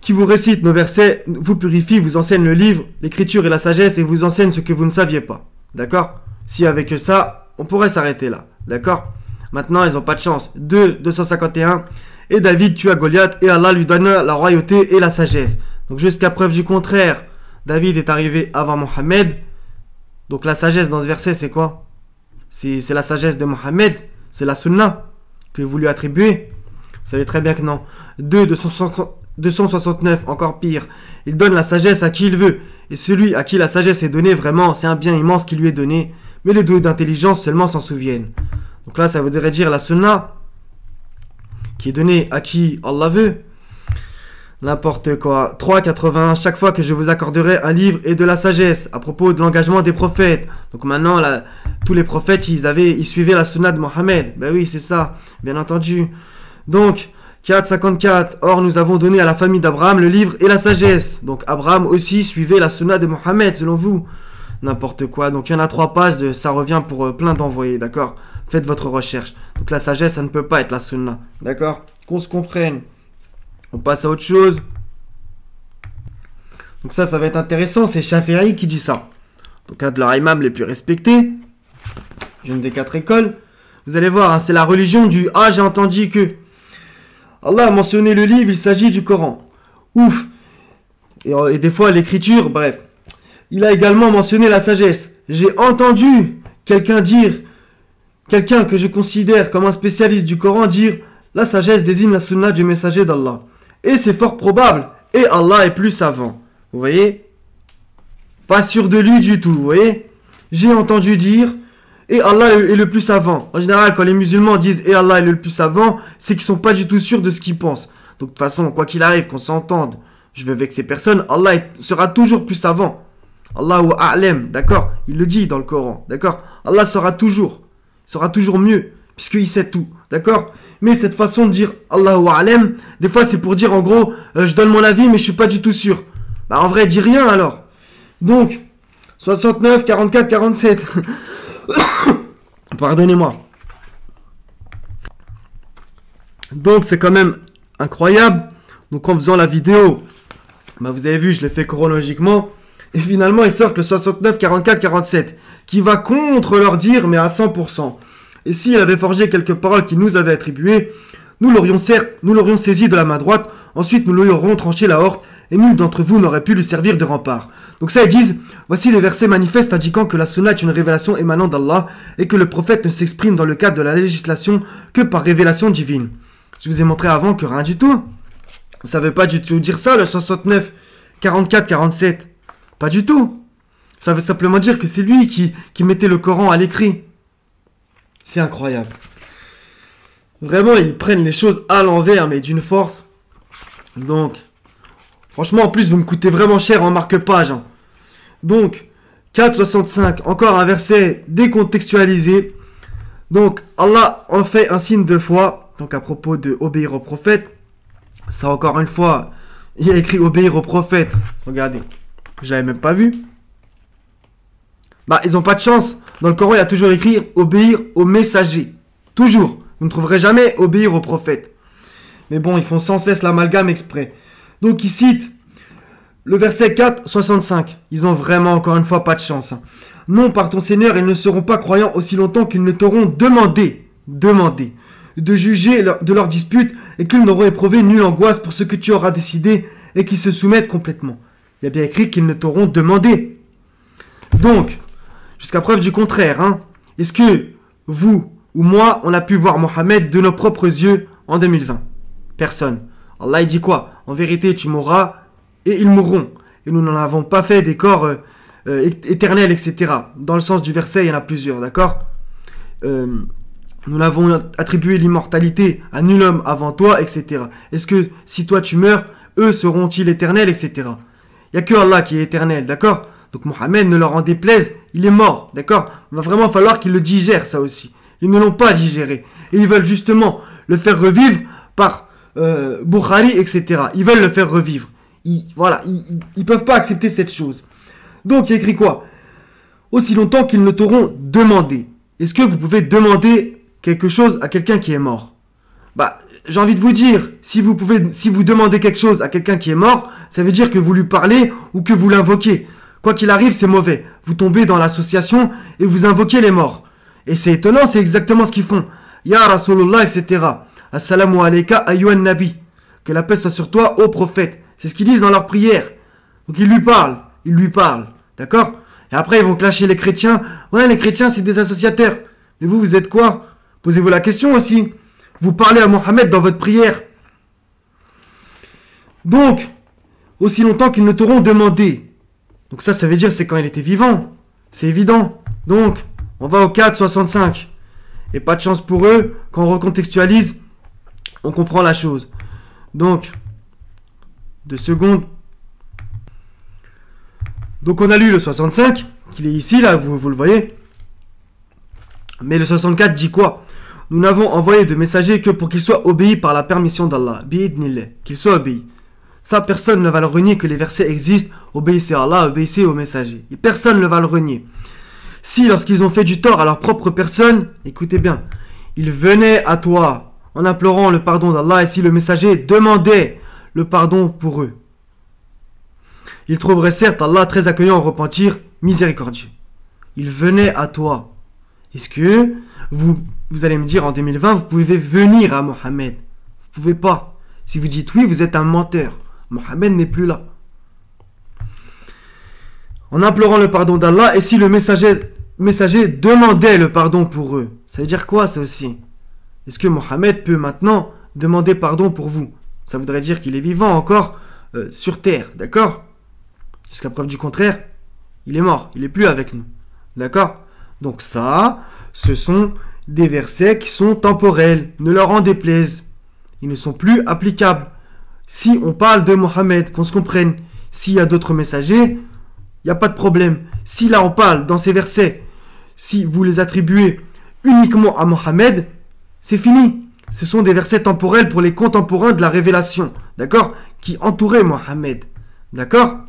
Qui vous récite nos versets, vous purifie, vous enseigne le livre, l'écriture et la sagesse et vous enseigne ce que vous ne saviez pas. D'accord? S'il y avait que ça, on pourrait s'arrêter là. D'accord? Maintenant, ils n'ont pas de chance. 2, 251. Et David tua Goliath et Allah lui donna la royauté et la sagesse. Donc jusqu'à preuve du contraire, David est arrivé avant Mohammed. Donc la sagesse dans ce verset, c'est quoi? C'est la sagesse de Mohammed. C'est la sunna que vous lui attribuez. Vous savez très bien que non. 2, 269, encore pire. Il donne la sagesse à qui il veut. Et celui à qui la sagesse est donnée, vraiment, c'est un bien immense qui lui est donné. Mais les doués d'intelligence seulement s'en souviennent. Donc là, ça voudrait dire la sunna qui est donné à qui Allah veut. N'importe quoi. 3,81. Chaque fois que je vous accorderai un livre et de la sagesse à propos de l'engagement des prophètes. Donc maintenant, tous les prophètes, ils suivaient la sunna de Mohammed. Ben oui, c'est ça, bien entendu. Donc, 4,54. Or, nous avons donné à la famille d'Abraham le livre et la sagesse. Donc, Abraham aussi suivait la sunna de Mohammed, selon vous. N'importe quoi. Donc, il y en a 3 pages, ça revient pour plein d'envoyés, d'accord? faites votre recherche. Donc la sagesse, ça ne peut pas être la sunna. D'accord? Qu'on se comprenne. On passe à autre chose. Donc ça va être intéressant. C'est Shafi'i qui dit ça. Donc un de leurs imams les plus respectés. Une des 4 écoles. Vous allez voir, hein, c'est la religion du « Ah, j'ai entendu que... » Allah a mentionné le livre, il s'agit du Coran. Ouf. Et des fois l'écriture, bref. Il a également mentionné la sagesse. J'ai entendu quelqu'un que je considère comme un spécialiste du Coran dire « La sagesse désigne la sunna du messager d'Allah. » Et c'est fort probable. Et Allah est plus savant. Vous voyez? Pas sûr de lui du tout, vous voyez? J'ai entendu dire... Et Allah est le plus savant. En général, quand les musulmans disent « Et Allah est le plus savant », c'est qu'ils sont pas du tout sûrs de ce qu'ils pensent. Donc de toute façon, quoi qu'il arrive, qu'on s'entende, je vais avec ces personnes, Allah sera toujours plus savant. Allahu a'lam, d'accord? Il le dit dans le Coran, d'accord? Allah sera toujours mieux, puisqu'il sait tout, d'accord? Mais cette façon de dire Allahu a'lam, des fois c'est pour dire en gros, je donne mon avis mais je suis pas du tout sûr. Bah en vrai, dis rien alors. Donc, 69, 44, 47... Pardonnez-moi. Donc c'est quand même incroyable. Donc en faisant la vidéo, bah, vous avez vu, je l'ai fait chronologiquement. Et finalement ils sortent le 69, 44, 47 qui va contre leur dire mais à 100%. Et s'il avait forgé quelques paroles qu'il nous avait attribuées, nous l'aurions saisi de la main droite. Ensuite nous lui aurions tranché la horte. Et nul d'entre vous n'aurait pu lui servir de rempart. Donc ça ils disent, voici les versets manifestes indiquant que la sunna est une révélation émanant d'Allah et que le prophète ne s'exprime dans le cadre de la législation que par révélation divine. Je vous ai montré avant que rien du tout. Ça veut pas du tout dire ça le 69, 44, 47. Pas du tout. Ça veut simplement dire que c'est lui qui mettait le Coran à l'écrit. C'est incroyable. Vraiment ils prennent les choses à l'envers mais d'une force. Donc... Franchement, en plus, vous me coûtez vraiment cher en marque-page. Hein. Donc, 4,65. Encore un verset décontextualisé. Donc, Allah en fait un signe 2 fois. Donc, à propos de obéir au prophète. Ça, encore une fois, il y a écrit obéir au prophète. Regardez. Je l'avais même pas vu. Bah, ils n'ont pas de chance. Dans le Coran, il y a toujours écrit obéir au messager. Toujours. Vous ne trouverez jamais obéir au prophète. Mais bon, ils font sans cesse l'amalgame exprès. Donc ils citent le verset 4, 65. Ils ont vraiment encore une fois pas de chance. Hein. Non, par ton Seigneur, ils ne seront pas croyants aussi longtemps qu'ils ne t'auront demandé de juger de leur dispute et qu'ils n'auront éprouvé nulle angoisse pour ce que tu auras décidé et qu'ils se soumettent complètement. Il y a bien écrit qu'ils ne t'auront demandé. Donc, jusqu'à preuve du contraire, hein, est-ce que vous ou moi, on a pu voir Mohammed de nos propres yeux en 2020? Personne. Allah il dit quoi? En vérité tu mourras et ils mourront. Et nous n'en avons pas fait des corps éternels, etc. Dans le sens du verset, il y en a plusieurs, d'accord? Nous n'avons attribué l'immortalité à nul homme avant toi, etc. Est-ce que si toi tu meurs, eux seront-ils éternels, etc. Il n'y a que Allah qui est éternel, d'accord? Donc Mohammed, ne leur en déplaise, il est mort, d'accord? Il va vraiment falloir qu'ils le digèrent, ça aussi. Ils ne l'ont pas digéré. Et ils veulent justement le faire revivre par... Bukhari, etc. Ils veulent le faire revivre. Voilà, ils peuvent pas accepter cette chose. Donc, il y a écrit quoi? Aussi longtemps qu'ils ne t'auront demandé. Est-ce que vous pouvez demander quelque chose à quelqu'un qui est mort? Bah, j'ai envie de vous dire, si vous demandez quelque chose à quelqu'un qui est mort, ça veut dire que vous lui parlez ou que vous l'invoquez. Quoi qu'il arrive, c'est mauvais. Vous tombez dans l'association et vous invoquez les morts. Et c'est étonnant, c'est exactement ce qu'ils font. Ya Rasulullah, etc. Assalamu alayka ayyuhan nabi. Que la paix soit sur toi, ô prophète. C'est ce qu'ils disent dans leur prière. Donc ils lui parlent. D'accord? Et après ils vont clasher les chrétiens. Ouais, les chrétiens c'est des associateurs. Mais vous êtes quoi? Posez-vous la question aussi. Vous parlez à Mohammed dans votre prière. Donc, aussi longtemps qu'ils ne t'auront demandé. Donc ça veut dire c'est quand il était vivant. C'est évident. Donc, on va au 4,65. Et pas de chance pour eux, quand on recontextualise, on comprend la chose. Donc, 2 secondes. Donc on a lu le 65, qu'il est ici, là, vous le voyez. Mais le 64 dit quoi? Nous n'avons envoyé de messagers que pour qu'ils soient obéis par la permission d'Allah. Bi'idnillah, qu'ils soient obéis. Ça, personne ne va le renier que les versets existent. Obéissez à Allah, obéissez aux messagers. Et personne ne va le renier. Si, lorsqu'ils ont fait du tort à leur propre personne, écoutez bien, ils venaient à toi en implorant le pardon d'Allah, et si le messager demandait le pardon pour eux, ils trouveraient certes Allah très accueillant au repentir, miséricordieux. Ils venaient à toi. Est-ce que vous allez me dire en 2020, vous pouvez venir à Mohammed? Vous pouvez pas. Si vous dites oui, vous êtes un menteur. Mohammed n'est plus là. En implorant le pardon d'Allah, et si le messager demandait le pardon pour eux, ça veut dire quoi ça aussi? Est-ce que Mohammed peut maintenant demander pardon pour vous? Ça voudrait dire qu'il est vivant encore sur terre, d'accord? Jusqu'à preuve du contraire, il est mort, il n'est plus avec nous, d'accord? Donc ça, ce sont des versets qui sont temporels, ne leur en déplaise. Ils ne sont plus applicables. Si on parle de Mohammed, qu'on se comprenne, s'il y a d'autres messagers, il n'y a pas de problème. Si là on parle dans ces versets, si vous les attribuez uniquement à Mohammed, c'est fini. Ce sont des versets temporels pour les contemporains de la révélation, d'accord, qui entouraient Mohammed, d'accord?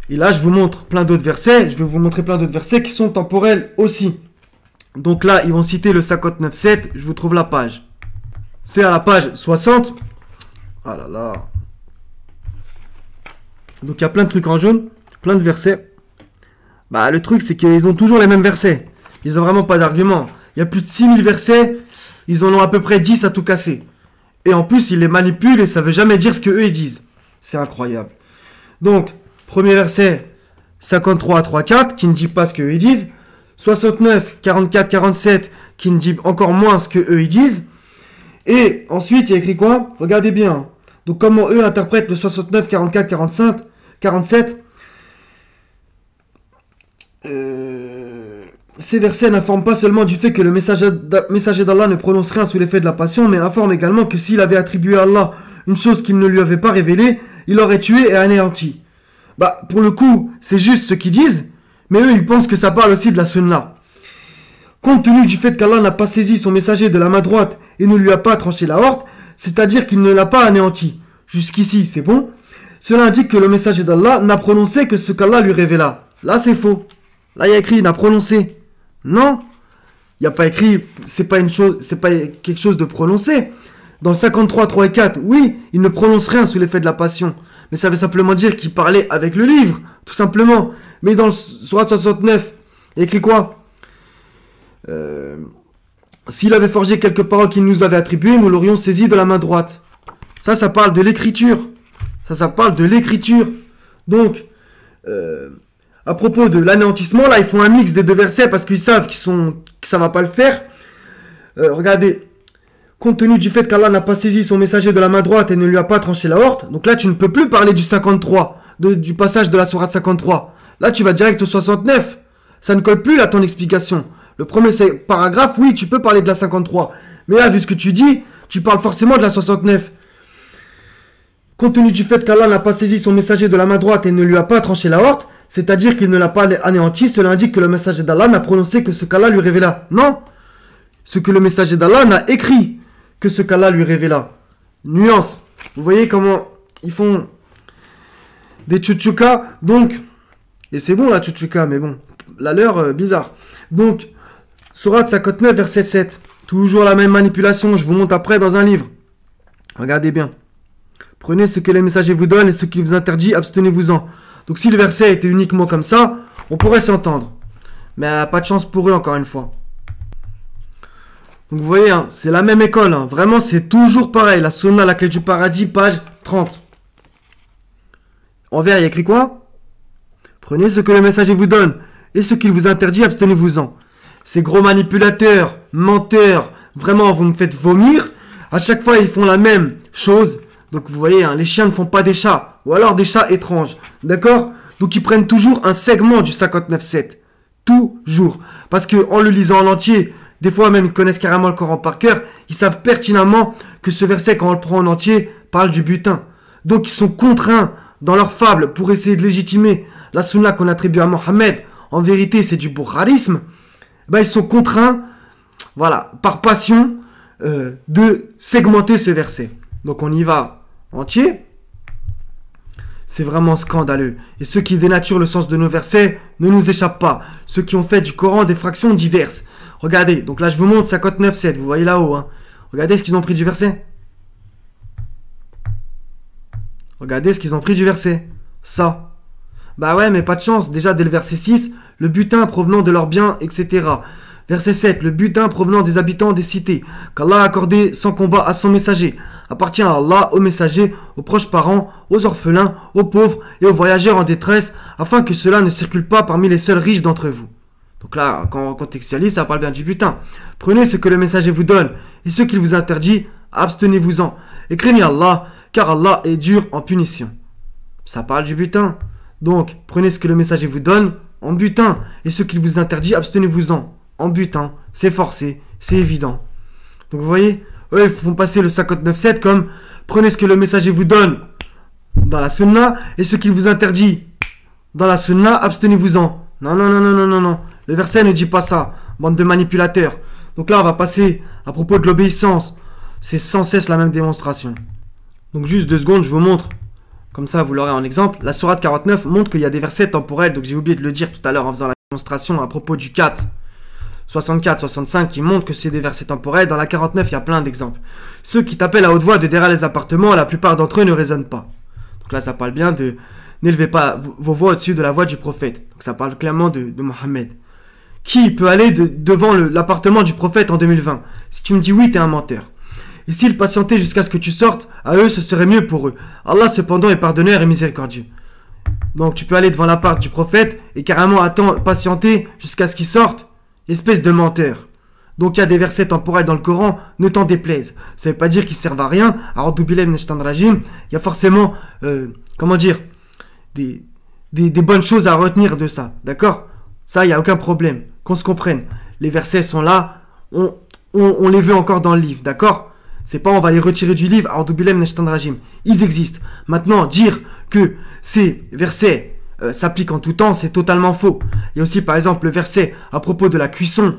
Et là, je vous montre plein d'autres versets. Je vais vous montrer plein d'autres versets qui sont temporels aussi. Donc là, ils vont citer le 59.7. Je vous trouve la page. C'est à la page 60. Ah là là. Donc il y a plein de trucs en jaune, plein de versets. Bah le truc, c'est qu'ils ont toujours les mêmes versets. Ils ont vraiment pas d'argument. Il y a plus de 6000 versets. Ils en ont à peu près 10 à tout casser. Et en plus, ils les manipulent et ça veut jamais dire ce que eux ils disent. C'est incroyable. Donc, premier verset, 53, 3, 4, qui ne dit pas ce qu'eux ils disent. 69, 44, 47, qui ne dit encore moins ce qu'eux ils disent. Et ensuite, il y a écrit quoi? Regardez bien. Donc, comment eux interprètent le 69, 44, 45, 47. Ces versets n'informent pas seulement du fait que le messager d'Allah ne prononce rien sous l'effet de la passion, mais informent également que s'il avait attribué à Allah une chose qu'il ne lui avait pas révélée, il l'aurait tué et anéanti. Bah, pour le coup, c'est juste ce qu'ils disent, mais eux, ils pensent que ça parle aussi de la sunna. Compte tenu du fait qu'Allah n'a pas saisi son messager de la main droite et ne lui a pas tranché la horte, c'est-à-dire qu'il ne l'a pas anéanti. Jusqu'ici, c'est bon. Cela indique que le messager d'Allah n'a prononcé que ce qu'Allah lui révéla. Là, c'est faux. Là, il y a écrit, il n'a prononcé. Non, il n'y a pas écrit, c'est pas quelque chose de prononcé. Dans le 53, 3 et 4, oui, il ne prononce rien sous l'effet de la passion. Mais ça veut simplement dire qu'il parlait avec le livre, tout simplement. Mais dans le Sourate 69, il y a écrit quoi? S'il avait forgé quelques paroles qu'il nous avait attribuées, nous l'aurions saisi de la main droite. Ça parle de l'écriture. Ça parle de l'écriture. Donc, à propos de l'anéantissement, là, ils font un mix des deux versets parce qu'ils savent que ça va pas le faire. Regardez. Compte tenu du fait qu'Allah n'a pas saisi son messager de la main droite et ne lui a pas tranché la horte, donc là, tu ne peux plus parler du 53, du passage de la sourate 53. Là, tu vas direct au 69. Ça ne colle plus, là, ton explication. Le premier paragraphe, oui, tu peux parler de la 53. Mais là, vu ce que tu dis, tu parles forcément de la 69. Compte tenu du fait qu'Allah n'a pas saisi son messager de la main droite et ne lui a pas tranché la horte, c'est-à-dire qu'il ne l'a pas anéanti, cela indique que le messager d'Allah n'a prononcé que ce qu'Allah lui révéla. Non, ce que le messager d'Allah n'a écrit que ce qu'Allah lui révéla. Nuance. Vous voyez comment ils font des tchoutchoukas. Donc, et c'est bon la tchoutchouka, mais bon, la leur, bizarre. Donc, Sourate 59, verset 7. Toujours la même manipulation, je vous montre après dans un livre. Regardez bien. Prenez ce que les messagers vous donnent et ce qu'ils vous interdisent, abstenez-vous-en. Donc si le verset était uniquement comme ça, on pourrait s'entendre. Mais pas de chance pour eux, encore une fois. Donc vous voyez, hein, c'est la même école. Hein. Vraiment, c'est toujours pareil. La Sunna, la clé du paradis, page 30. En vert, il y a écrit quoi? Prenez ce que le messager vous donne et ce qu'il vous interdit, abstenez-vous-en. Ces gros manipulateurs, menteurs, vraiment, vous me faites vomir. À chaque fois, ils font la même chose. Donc vous voyez, hein, les chiens ne font pas des chats. Ou alors des chats étranges. D'accord? Donc ils prennent toujours un segment du 59.7. Toujours. Parce que en le lisant en entier, des fois même ils connaissent carrément le Coran par cœur, ils savent pertinemment que ce verset, quand on le prend en entier, parle du butin. Donc ils sont contraints dans leur fable pour essayer de légitimer la sunna qu'on attribue à Mohammed. En vérité, c'est du bourharisme. Ben, ils sont contraints, voilà, par passion, de segmenter ce verset. Donc on y va entier. c'est vraiment scandaleux. Et ceux qui dénaturent le sens de nos versets ne nous échappent pas. Ceux qui ont fait du Coran des fractions diverses. Regardez, donc là je vous montre 59,7, vous voyez là-haut. Hein. Regardez ce qu'ils ont pris du verset. Regardez ce qu'ils ont pris du verset. Ça. Bah ouais, mais pas de chance. Déjà dès le verset 6, le butin provenant de leurs biens, etc. Verset 7, le butin provenant des habitants des cités, qu'Allah a accordé sans combat à son messager, appartient à Allah, aux messagers, aux proches parents, aux orphelins, aux pauvres et aux voyageurs en détresse, afin que cela ne circule pas parmi les seuls riches d'entre vous. Donc là, quand on contextualise, ça parle bien du butin. Prenez ce que le messager vous donne, et ce qu'il vous interdit, abstenez-vous-en, et craignez Allah, car Allah est dur en punition. Ça parle du butin. Donc, prenez ce que le messager vous donne en butin, et ce qu'il vous interdit, abstenez-vous-en. En butin, c'est forcé, c'est évident. Donc vous voyez, eux ils font passer le 59,7 comme prenez ce que le messager vous donne dans la sunna et ce qu'il vous interdit dans la sunna, abstenez-vous-en. Non, non, non, non, non, non, non. Le verset ne dit pas ça, bande de manipulateurs. Donc là on va passer à propos de l'obéissance. C'est sans cesse la même démonstration. Donc juste 2 secondes, je vous montre. Comme ça vous l'aurez en exemple. La sourate 49 montre qu'il y a des versets temporels. Donc j'ai oublié de le dire tout à l'heure en faisant la démonstration à propos du 4. 64, 65 qui montrent que c'est des versets temporels. Dans la 49, il y a plein d'exemples. Ceux qui t'appellent à haute voix de derrière les appartements, la plupart d'entre eux ne raisonnent pas. Donc là, ça parle bien de n'élevez pas vos voix au-dessus de la voix du prophète. Donc ça parle clairement de Mohammed. Qui peut aller devant l'appartement du prophète en 2020? Si tu me dis oui, t'es un menteur. Et s'ils patientaient jusqu'à ce que tu sortes, à eux, ce serait mieux pour eux. Allah, cependant, est pardonneur et miséricordieux. Donc tu peux aller devant l'appart du prophète et carrément patienter jusqu'à ce qu'il sorte. Espèce de menteur. Donc il y a des versets temporels dans le Coran, ne t'en déplaise. Ça ne veut pas dire qu'ils servent à rien. Alors il y a forcément, comment dire, des bonnes choses à retenir de ça. D'accord? Ça, il n'y a aucun problème. Qu'on se comprenne. Les versets sont là, on les veut encore dans le livre. D'accord? C'est pas on va les retirer du livre. Ils existent. Maintenant, dire que ces versets s'applique en tout temps, c'est totalement faux. Il y a aussi par exemple le verset à propos de la cuisson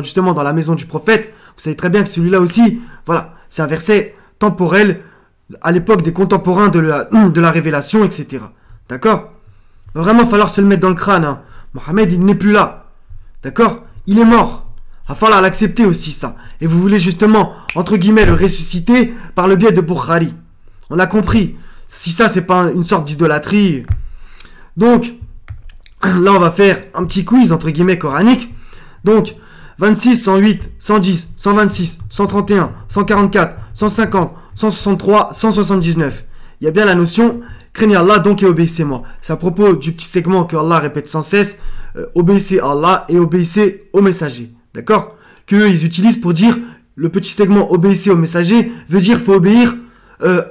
justement dans la maison du prophète. Vous savez très bien que celui-là aussi, voilà, c'est un verset temporel à l'époque des contemporains de la révélation, etc. D'accord? Il va vraiment falloir se le mettre dans le crâne. Hein. Mohammed, il n'est plus là. D'accord? Il est mort. Il va falloir l'accepter aussi ça. Et vous voulez justement, entre guillemets, le ressusciter par le biais de Bukhari. On a compris. Si ça, c'est pas une sorte d'idolâtrie. Donc, là, on va faire un petit quiz, entre guillemets, coranique. Donc, 26, 108, 110, 126, 131, 144, 150, 163, 179. Il y a bien la notion, craignez Allah, donc et obéissez-moi. C'est à propos du petit segment que Allah répète sans cesse. Obéissez à Allah et obéissez au messager. D'accord? Qu'eux, ils utilisent pour dire, le petit segment obéissez au messager, veut dire faut obéir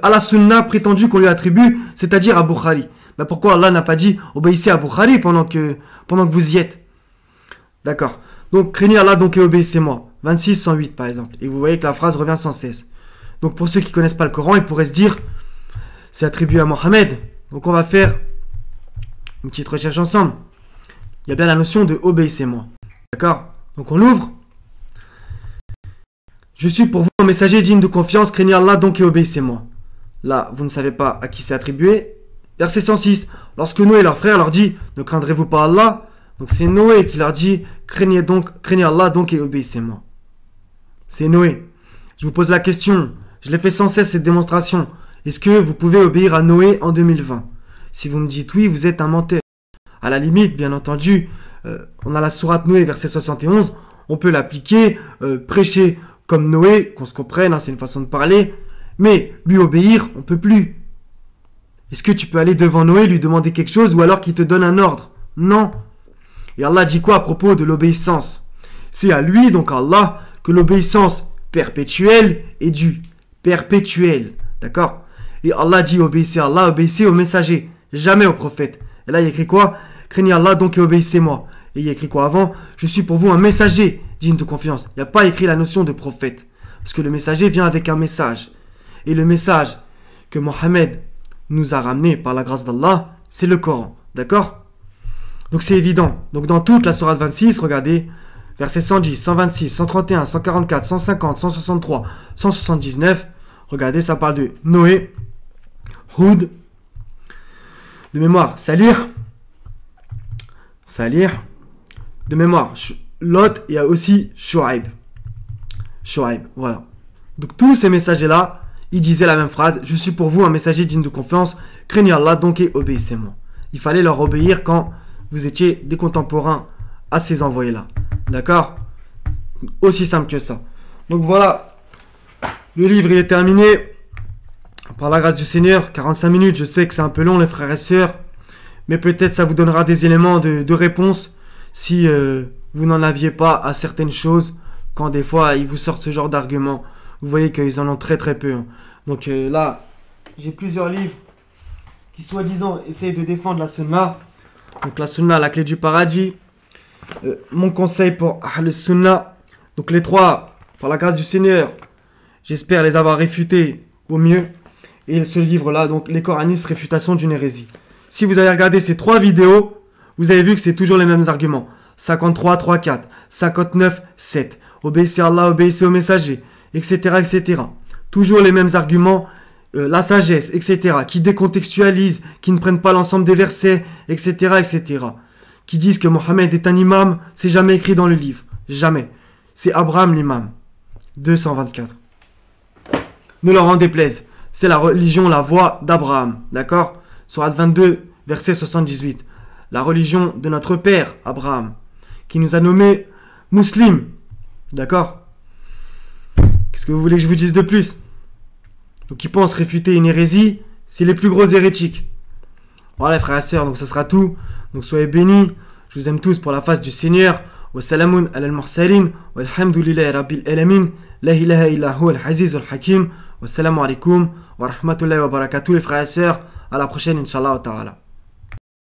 à la sunna prétendue qu'on lui attribue, c'est-à-dire à Bukhari. Ben pourquoi Allah n'a pas dit obéissez à Bukhari pendant que vous y êtes? D'accord. Donc craignez Allah donc et obéissez-moi. 26, 108 par exemple. Et vous voyez que la phrase revient sans cesse. Donc pour ceux qui ne connaissent pas le Coran, ils pourraient se dire c'est attribué à Mohammed. Donc on va faire une petite recherche ensemble. Il y a bien la notion de obéissez-moi. D'accord? Donc on l'ouvre. Je suis pour vous un messager digne de confiance, craignez Allah donc et obéissez-moi. Là, vous ne savez pas à qui c'est attribué. Verset 106. Lorsque Noé et leur frère leur dit, ne craindrez-vous pas Allah? Donc c'est Noé qui leur dit, craignez Allah donc et obéissez-moi. C'est Noé. Je vous pose la question, je l'ai fait sans cesse cette démonstration. Est-ce que vous pouvez obéir à Noé en 2020? Si vous me dites oui, vous êtes un menteur. À la limite, bien entendu, on a la sourate Noé, verset 71, on peut l'appliquer, prêcher comme Noé, qu'on se comprenne, hein, c'est une façon de parler, mais lui obéir, on peut plus. Est-ce que tu peux aller devant Noé, lui demander quelque chose, ou alors qu'il te donne un ordre? Non. Et Allah dit quoi à propos de l'obéissance? C'est à lui, donc à Allah, que l'obéissance perpétuelle est due. Perpétuelle. D'accord? Et Allah dit obéissez à Allah, obéissez au messager, jamais au prophète. Et là il y a écrit quoi? Craignez Allah donc et obéissez-moi. Et il y a écrit quoi avant? Je suis pour vous un messager digne de confiance. Il n'y a pas écrit la notion de prophète. Parce que le messager vient avec un message. Et le message que Mohammed nous a ramené par la grâce d'Allah, c'est le Coran. D'accord? Donc c'est évident. Donc dans toute la sourate 26, regardez, versets 110, 126, 131, 144, 150, 163, 179. Regardez, ça parle de Noé, Houd, De mémoire, Salir. De mémoire, Lot, il y a aussi Shuaib, voilà. Donc tous ces messagers-là, ils disaient la même phrase. Je suis pour vous un messager digne de confiance. Craignez Allah donc et obéissez-moi. Il fallait leur obéir quand vous étiez des contemporains à ces envoyés-là. D'accord? Aussi simple que ça. Donc voilà. Le livre, il est terminé. Par la grâce du Seigneur, 45 minutes. Je sais que c'est un peu long, les frères et sœurs. Mais peut-être ça vous donnera des éléments de réponse si vous n'en aviez pas à certaines choses. Quand des fois, ils vous sortent ce genre d'arguments. Vous voyez qu'ils en ont très très peu. Hein. Donc là, j'ai plusieurs livres qui soi-disant essayent de défendre la sunna. Donc la sunna, la clé du paradis. Mon conseil pour le sunna. Donc les trois, par la grâce du Seigneur, j'espère les avoir réfutés au mieux. Et ce livre-là, donc les Coranistes, réfutation d'une hérésie. Si vous avez regardé ces trois vidéos, vous avez vu que c'est toujours les mêmes arguments. 53, 3, 4, 59, 7. Obéissez à Allah, obéissez aux messagers, etc., etc. Toujours les mêmes arguments, la sagesse, etc. Qui décontextualisent, qui ne prennent pas l'ensemble des versets, etc., etc. Qui disent que Mohammed est un imam, c'est jamais écrit dans le livre. Jamais. C'est Abraham l'imam. 224. Ne leur en déplaise. C'est la religion, la voie d'Abraham. D'accord? Sourate 22, verset 78. La religion de notre père, Abraham, qui nous a nommés musulmans. D'accord? Qu'est-ce que vous voulez que je vous dise de plus? Donc ils pensent réfuter une hérésie, c'est les plus gros hérétiques. Voilà les frères et sœurs, donc ça sera tout. Donc soyez bénis. Je vous aime tous pour la face du Seigneur. Wassalamun ala al-mursalin. Walhamdulillahi rabbil alamin. La ilaha illa huwa al-aziz al-hakim. Wassalamu alaikum wa rahmatullahi wa barakatuh les frères et sœurs. À la prochaine, Inch'Allah ta'ala.